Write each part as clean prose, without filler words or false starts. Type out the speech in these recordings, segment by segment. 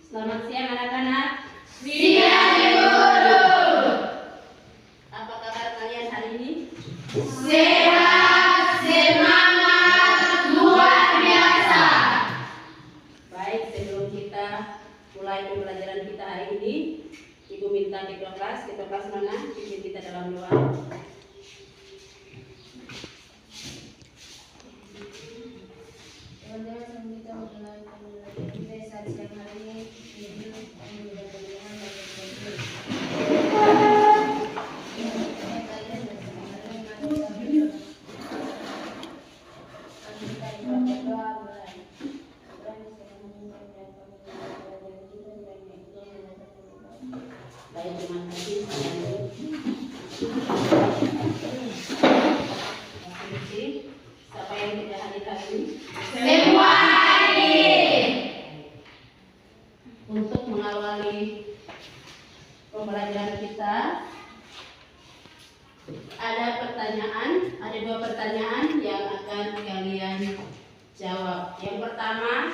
Selamat siang anak-anak. Siang Ibu. Apa kabar kalian hari ini? Sehat, semangat, luar biasa. Baik, sebelum kita mulai pembelajaran kita hari ini, Ibu minta ketua kelas mana? Pimpin kita dalam doa. Teman-teman, sebelum kita mulai pembelajaran kita saat siang hari ini, Ibu mengucapkan bagaimana Baik, terima kasih. Siapa yang tidak hadir hari ini? Semua hadir. Untuk mengawali pembelajaran kita, ada dua pertanyaan yang akan kalian jawab. Yang pertama,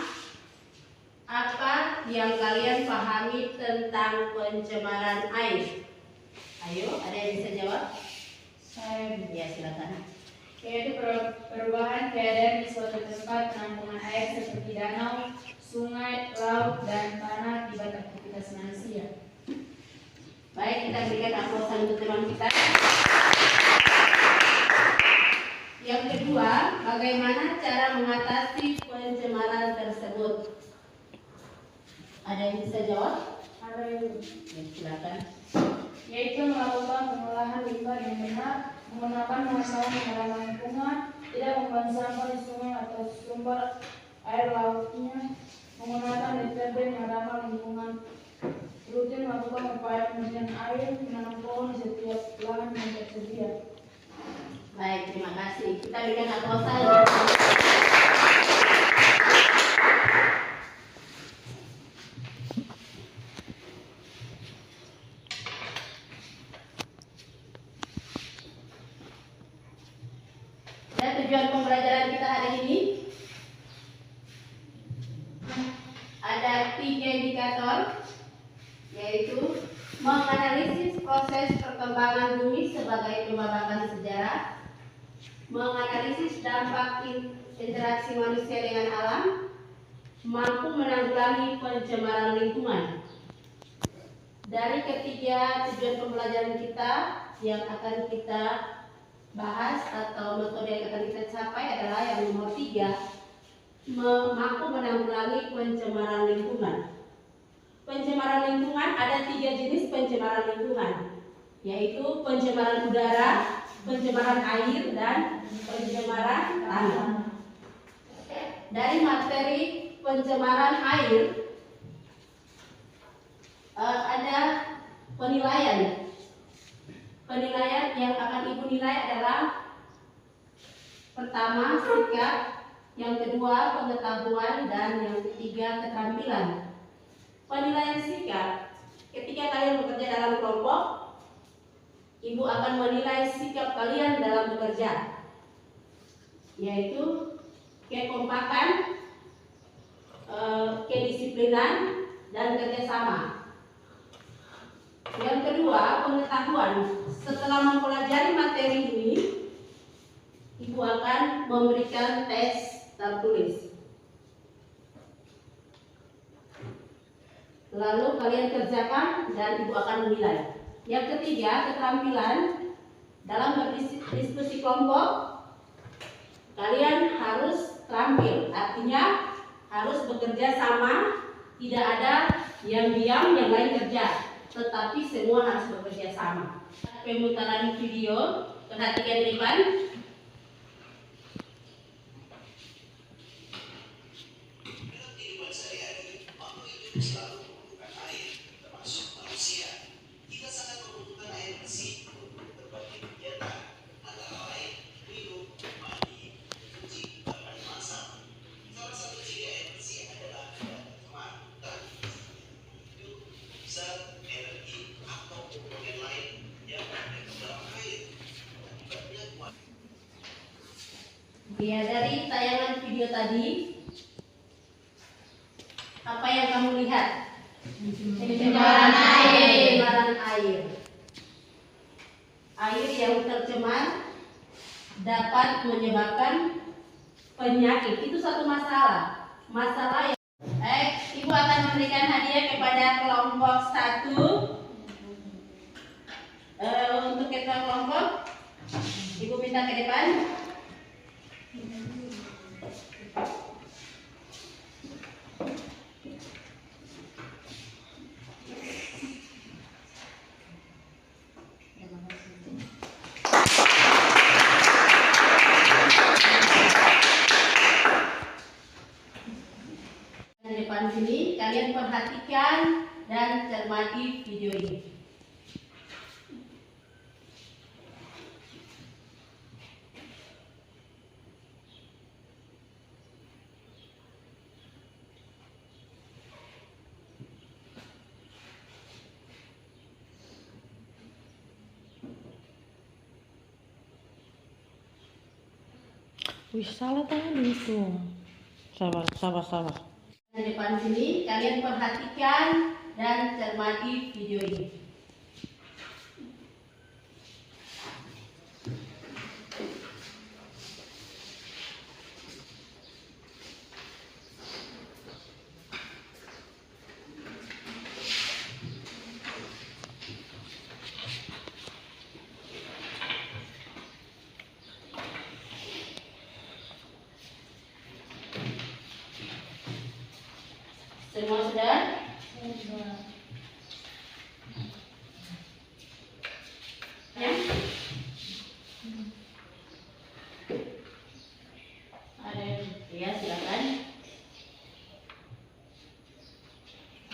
apa yang kalian pahami tentang pencemaran air? Ayo, ada yang bisa jawab? saya Ya, silakan. yaitu perubahan keadaan di suatu tempat penampungan air seperti danau, sungai, laut, dan tanah akibat aktivitas manusia. Baik, kita berikan aplausan untuk teman kita. Yang kedua, bagaimana cara mengatasi pencemaran tersebut? Ada yang bisa jawab? Ada yang Ya, silakan. yaitu melakukan pengolahan limbah yang benar, menggunakan pemasangan pengelolaan lingkungan, tidak membuang sampah di sungai atau sumber air lautnya, menggunakan deterjen yang ramah lingkungan, rutin melakukan upaya pembersihan air, menanam pohon di setiap lahan yang tersedia. Baik, terima kasih. Kita berikan aplausan. Dan tujuan pembelajaran kita hari ini ada 3 indikator, yaitu menganalisis proses perkembangan bumi sebagai pembabakan sejarah, menganalisis dampak interaksi manusia dengan alam, mampu menanggulangi pencemaran lingkungan. Dari ketiga tujuan pembelajaran kita, yang akan kita bahas atau metode yang akan kita capai adalah yang nomor 3, mampu menanggulangi pencemaran lingkungan. Pencemaran lingkungan, ada 3 jenis pencemaran lingkungan, yaitu pencemaran udara, pencemaran air, dan pencemaran tanah. Dari materi pencemaran air, ada penilaian. Penilaian yang akan Ibu nilai adalah pertama sikap, yang kedua pengetahuan, dan yang ketiga keterampilan. Penilaian sikap, ketika kalian bekerja dalam kelompok, Ibu akan menilai sikap kalian dalam bekerja, yaitu kekompakan, kedisiplinan, dan kerjasama. Yang kedua, pengetahuan. Setelah mempelajari materi ini, Ibu akan memberikan tes tertulis. Lalu kalian kerjakan dan Ibu akan menilai. Yang ketiga, keterampilan. Dalam berdiskusi kelompok, kalian harus terampil. Artinya harus bekerja sama, tidak ada yang diam, yang lain kerja, tetapi semua harus bekerja sama. Pemutaran video, perhatikan Rifan. Kehidupan sehari-hari, makhluk hidup selalu membutuhkan air, termasuk manusia. Kita sangat membutuhkan air bersih untuk berbagai kegiatan, antara lain minum, mandi, mencuci, bahkan masak. Salah satu ciri air bersih adalah tidak tercemar dan hidup, zat, energi, atau komponen lain yang ada di dalam air. Akibatnya kuat. Ya, dari tayangan video tadi, apa yang kamu lihat? Pencemaran air. Pencemaran air. Air yang tercemar dapat menyebabkan penyakit. Itu satu masalah. Masalah yang Ibu akan memberikan hadiah kepada kelompok 1. Untuk ketua kelompok, Ibu minta ke depan. Di depan sini, kalian perhatikan dan cermati video ini. Wih, salah tadi itu. Sabar. Di depan sini, kalian perhatikan dan cermati video ini. Semua sudah? Ya? Ada? Ya, silakan.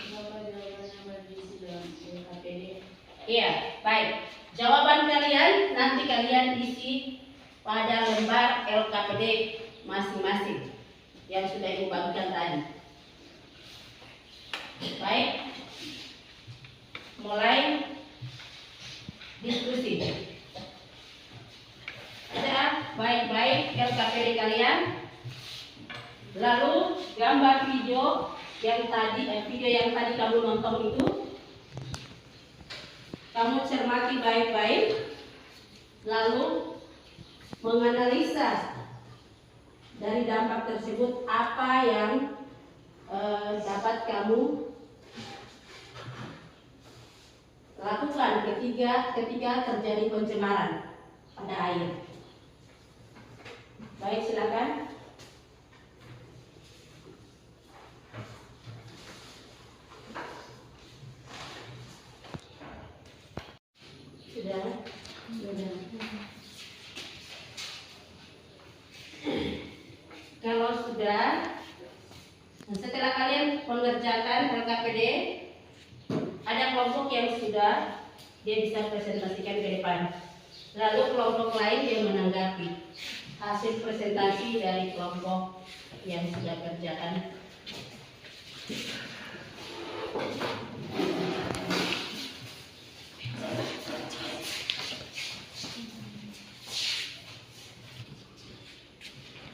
Berapa jawaban yang berisi dalam KPD? Iya, baik. Jawaban kalian nanti kalian isi pada lembar LKPD masing-masing yang sudah Ibu bagikan tadi. Baik, mulai diskusi. Ada baik-baik LKPD kalian. Lalu gambar video yang tadi kamu nonton itu, kamu cermati baik-baik, lalu menganalisa dari dampak tersebut apa yang dapat kamu lakukan ketika terjadi pencemaran pada air. Baik, silakan. Sudah. Kalau sudah, setelah kalian mengerjakan LKPD, ada kelompok yang sudah, dia bisa presentasikan ke depan. Lalu kelompok lain yang menanggapi hasil presentasi dari kelompok yang sudah kerjakan.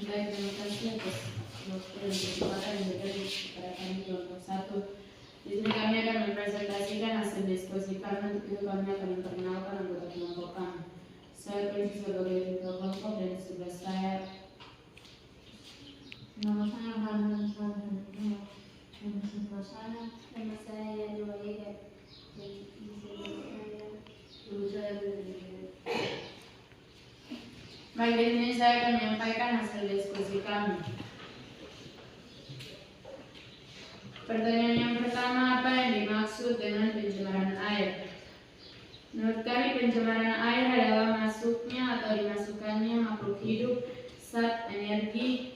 Baik, terima kasih atas waktu dan kesempatan yang diberikan kepada kami kelompok 1. Di sini kami akan mempresentasikan hasil diskusi kami. Untuk itu kami akan memperkenalkan anggota kelompok kami. Saya Prinsi sebagai ketua kelompok dan sebelah saya. Nama saya Hanun Sanjaya. Nama saya Yani Wahida. Baik, di sini saya akan menyampaikan hasil diskusi kami. Pertanyaan yang pertama, apa yang dimaksud dengan pencemaran air? Menurut kami, pencemaran air adalah masuknya atau dimasukkannya makhluk hidup, zat, energi,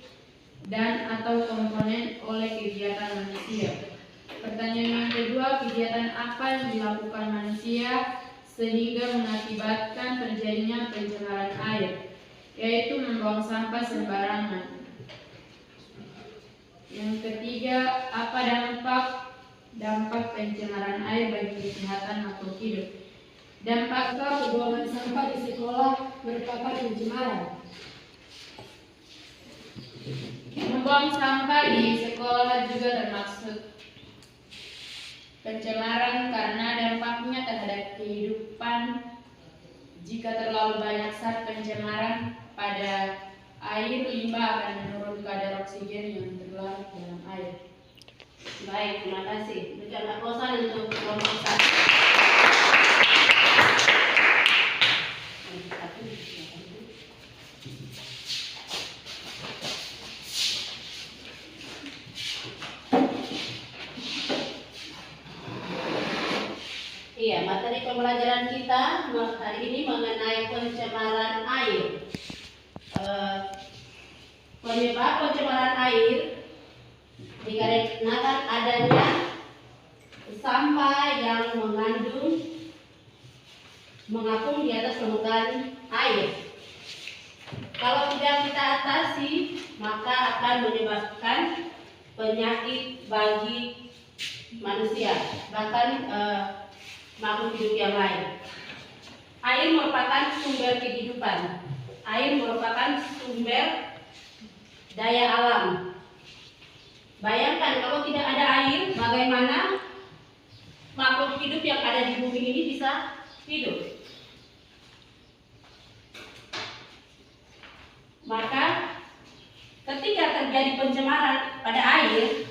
dan atau komponen oleh kegiatan manusia. Pertanyaan yang kedua, kegiatan apa yang dilakukan manusia sehingga mengakibatkan terjadinya pencemaran air? Yaitu membuang sampah sembarangan. Yang ketiga, apa dampak pencemaran air bagi kesehatan makhluk hidup? Dampak pembuangan sampah di sekolah merupakan pencemaran. membuang sampah di sekolah juga termasuk. Pencemaran karena dampaknya terhadap kehidupan. Jika terlalu banyak zat pencemaran pada air, limbah akan menurun kadar oksigen yang terlarut dalam air. Baik, terima kasih. Berikan aplausan untuk kelompok 1. Iya, materi pembelajaran kita hari ini mengenai pencemaran air. Penyebab pencemaran air dikarenakan adanya sampah yang mengapung di atas permukaan air. Kalau tidak kita atasi, maka akan menyebabkan penyakit bagi manusia, bahkan makhluk hidup yang lain. Air merupakan sumber kehidupan. Air merupakan sumber daya alam. Bayangkan kalau tidak ada air, bagaimana makhluk hidup yang ada di bumi ini bisa hidup. Maka ketika terjadi pencemaran pada air,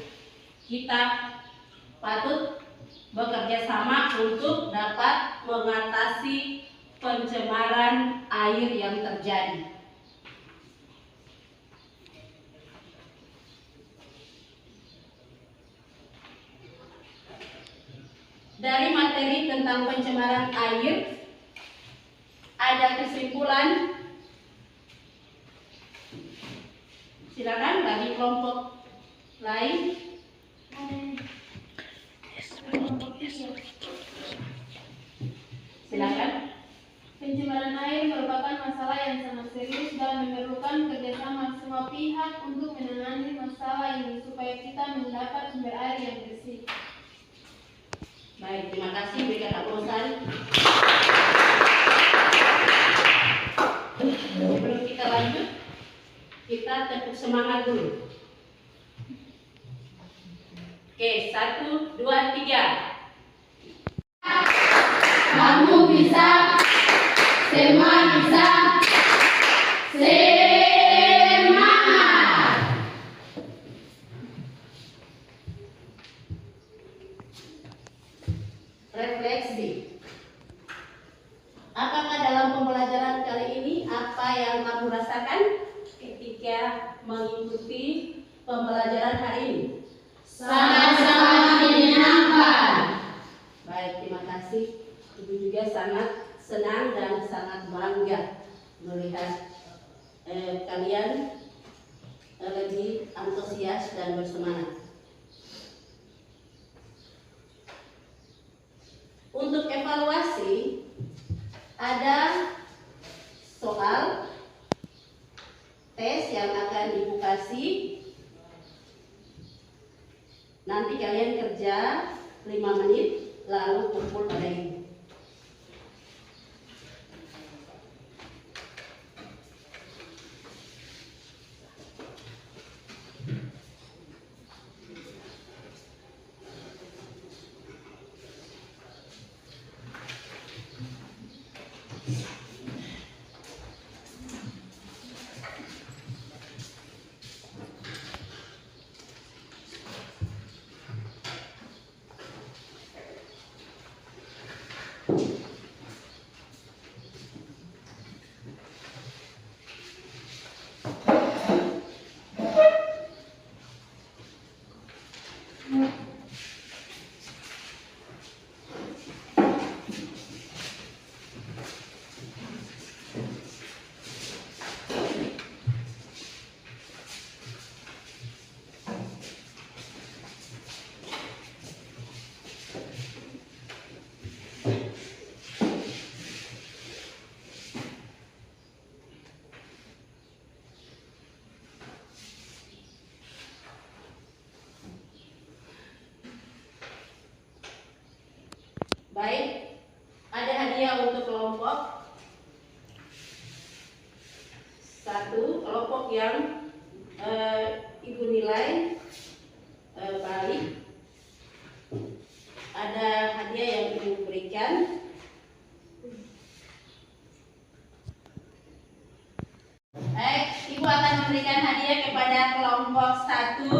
kita patut bekerja sama untuk dapat mengatasi pencemaran air yang terjadi. Dari materi tentang pencemaran air, ada kesimpulan. Silakan bagi kelompok lain. Silakan. Pencemaran air merupakan masalah yang sangat serius dan memerlukan kerjasama semua pihak untuk menangani masalah ini supaya kita mendapat sumber air yang bersih. Baik, terima kasih. Berikan aplausan. Sebelum kita lanjut, kita tepuk semangat dulu. Oke, 1, 2, 3. Kamu bisa, semua bisa, semangat! Refleksi. Apakah dalam pembelajaran kali ini apa yang kamu rasakan ketika mengikuti pembelajaran hari ini? Sangat-sangat menyenangkan. Baik, terima kasih. Ibu juga sangat senang dan sangat bangga melihat kalian lebih antusias dan bersemangat. Untuk evaluasi, ada soal tes yang akan Ibu kasih. Nanti kalian kerja 5 menit, lalu kumpul pada Ibu. Baik, ada hadiah untuk kelompok 1, kelompok yang Ibu nilai balik. Ada berikan. Baik, Ibu akan memberikan hadiah kepada kelompok 1.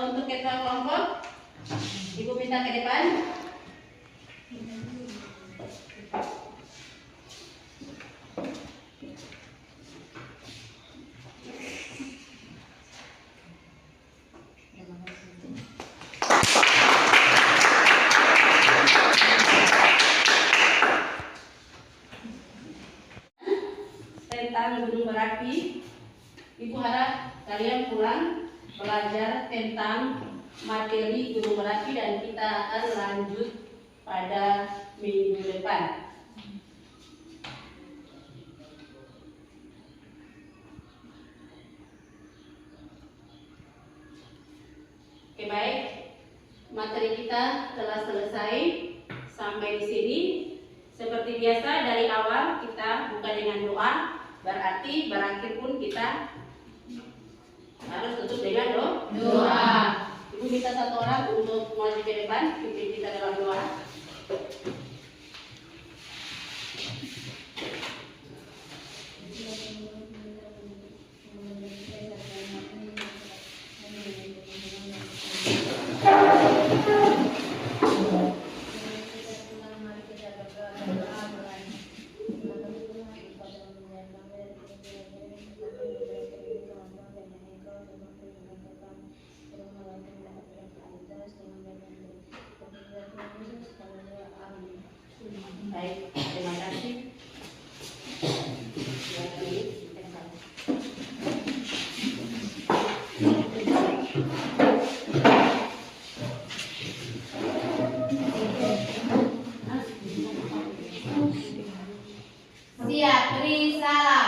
Untuk ketua kelompok, Ibu minta ke depan. Tentang gunung berapi, Ibu harap kalian pulang belajar tentang materi gunung berapi dan kita akan lanjut pada minggu depan. Oke, baik, materi kita telah selesai sampai di sini. Seperti biasa dari awal kita buka dengan doa, berarti berakhir pun kita harus tutup dengan doa. Ibu minta satu orang untuk maju ke depan, pimpin kita dalam doa. Baik, terima kasih. Siap, beri salam.